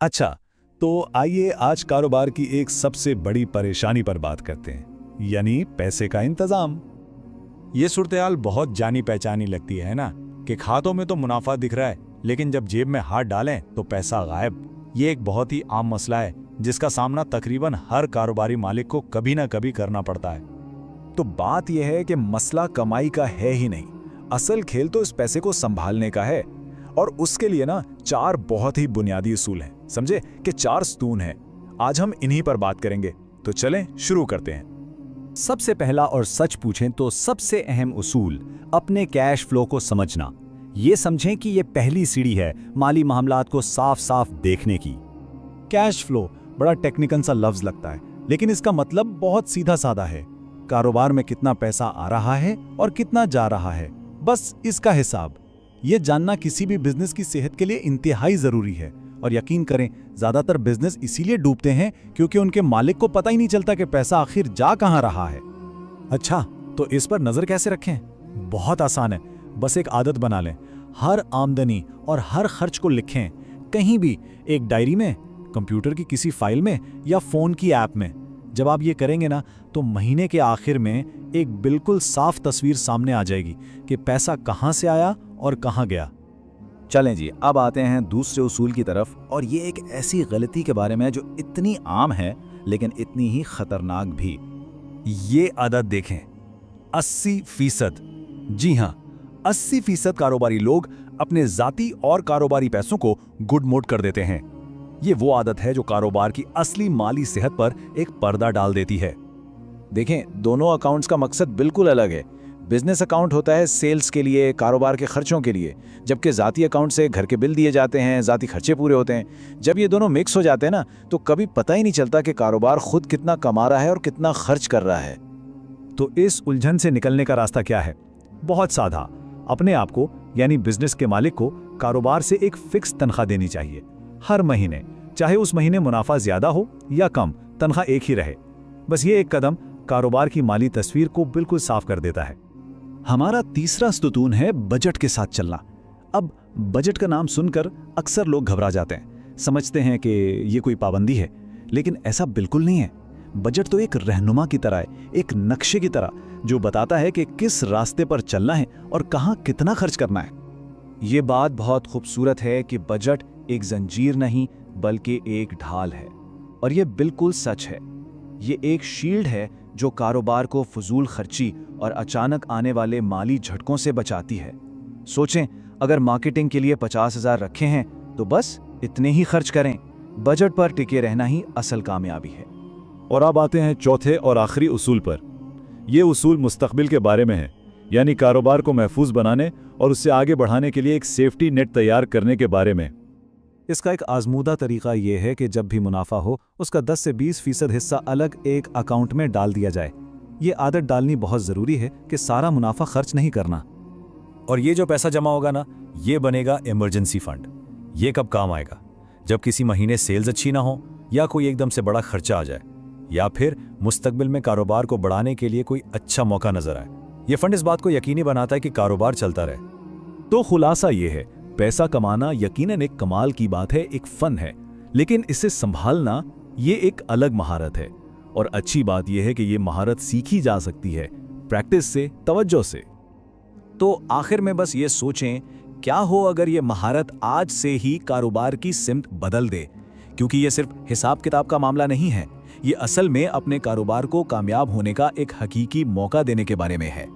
अच्छा, तो आइए आज कारोबार की एक सबसे बड़ी परेशानी पर बात करते हैं, यानी पैसे का इंतजाम। ये सूरत-ए-हाल बहुत जानी पहचानी लगती है ना, कि खातों में तो मुनाफा दिख रहा है, लेकिन जब जेब में हाथ डालें तो पैसा गायब। ये एक बहुत ही आम मसला है, जिसका सामना तकरीबन हर कारोबारी मालिक को कभी ना कभी करना पड़ता है। तो बात यह है कि मसला कमाई का है ही नहीं, असल खेल तो इस पैसे को संभालने का है। और उसके लिए ना 4 बहुत ही बुनियादी उसूल हैं, समझे, कि 4 स्तून हैं। आज हम इन्हीं पर बात करेंगे, तो चलें शुरू करते हैं। सबसे पहला और सच पूछें तो सबसे अहम उसूल अपने कैश फ्लो को समझना। ये समझें कि ये पहली सीढ़ी है माली मामलात को साफ साफ देखने की। कैश फ्लो बड़ा टेक्निकल सा लफ्ज लगता है, लेकिन इसका मतलब बहुत सीधा साधा है। कारोबार में कितना पैसा आ रहा है और कितना जा रहा है, बस इसका हिसाब। ये जानना किसी भी बिजनेस की सेहत के लिए इंतहाई जरूरी है। और यकीन करें, ज्यादातर बिजनेस इसीलिए डूबते हैं क्योंकि उनके मालिक को पता ही नहीं चलता कि पैसा आखिर जा कहां रहा है। अच्छा, तो इस पर नजर कैसे रखें? बहुत आसान है, बस एक आदत बना लें। हर आमदनी और हर खर्च को लिखें, कहीं भी, एक डायरी में, कंप्यूटर की किसी फाइल में या फोन की ऐप में। जब आप ये करेंगे ना, तो महीने के आखिर में एक बिल्कुल साफ तस्वीर सामने आ जाएगी कि पैसा कहां से आया और कहां गया। चलें जी, अब आते हैं दूसरे उसूल की तरफ, और ये एक ऐसी गलती के बारे में जो इतनी आम है लेकिन इतनी ही खतरनाक भी। ये आदत देखें, 80%। जी हाँ, 80% कारोबारी लोग अपने जाती और कारोबारी पैसों को गुड मोड कर देते हैं। ये वो आदत है जो कारोबार की असली माली सेहत पर एक पर्दा डाल देती है। देखें, दोनों अकाउंट्स का मकसद बिल्कुल अलग है। बिजनेस अकाउंट होता है सेल्स के लिए, कारोबार के खर्चों के लिए, जबकि ज़ाती अकाउंट से घर के बिल दिए जाते हैं, ज़ाती खर्चे पूरे होते हैं। जब ये दोनों मिक्स हो जाते हैं ना, तो कभी पता ही नहीं चलता कि कारोबार खुद कितना कमा रहा है और कितना खर्च कर रहा है। तो इस उलझन से निकलने का रास्ता क्या है? बहुत सादा। अपने आप को, यानी बिजनेस के मालिक को, कारोबार से एक फिक्स तनख्वाह देनी चाहिए हर महीने। चाहे उस महीने मुनाफा ज्यादा हो या कम, तनख्वाह एक ही रहे। बस ये एक कदम कारोबार की माली तस्वीर को बिल्कुल साफ कर देता है। हमारा तीसरा स्तून है बजट के साथ चलना। अब बजट का नाम सुनकर अक्सर लोग घबरा जाते हैं, समझते हैं कि ये कोई पाबंदी है, लेकिन ऐसा बिल्कुल नहीं है। बजट तो एक रहनुमा की तरह है, एक नक्शे की तरह, जो बताता है कि किस रास्ते पर चलना है और कहाँ कितना खर्च करना है। ये बात बहुत खूबसूरत है कि बजट एक जंजीर नहीं बल्कि एक ढाल है, और ये बिल्कुल सच है। ये एक शील्ड है जो कारोबार को फजूल खर्ची और अचानक आने वाले माली झटकों से बचाती है। सोचें, अगर मार्केटिंग के लिए 50,000 रखे हैं तो बस इतने ही खर्च करें। बजट पर टिके रहना ही असल कामयाबी है। और अब आते हैं चौथे और आखिरी उसूल पर। ये उसूल मुस्तकबिल के बारे में है, यानी कारोबार को महफूज बनाने और उससे आगे बढ़ाने के लिए एक सेफ्टी नेट तैयार करने के बारे में। इसका एक आजमूदा तरीका यह है कि जब भी मुनाफा हो, उसका 10 से 20% हिस्सा अलग एक अकाउंट में डाल दिया जाए। ये आदत डालनी बहुत ज़रूरी है कि सारा मुनाफा खर्च नहीं करना। और ये जो पैसा जमा होगा ना, ये बनेगा इमरजेंसी फंड। ये कब काम आएगा? जब किसी महीने सेल्स अच्छी ना हो, या कोई एकदम से बड़ा खर्चा आ जाए, या फिर मुस्तकबिल में कारोबार को बढ़ाने के लिए कोई अच्छा मौका नजर आए। ये फंड इस बात को यकीनी बनाता है कि कारोबार चलता रहे। तो खुलासा ये है, पैसा कमाना यकीनन एक कमाल की बात है, एक फन है, लेकिन इसे संभालना ये एक अलग महारत है। और अच्छी बात यह है कि ये महारत सीखी जा सकती है, प्रैक्टिस से, तवज्जो से। तो आखिर में बस ये सोचें, क्या हो अगर ये महारत आज से ही कारोबार की सिमत बदल दे? क्योंकि ये सिर्फ हिसाब किताब का मामला नहीं है, ये असल में अपने कारोबार को कामयाब होने का एक हकीकी मौका देने के बारे में है।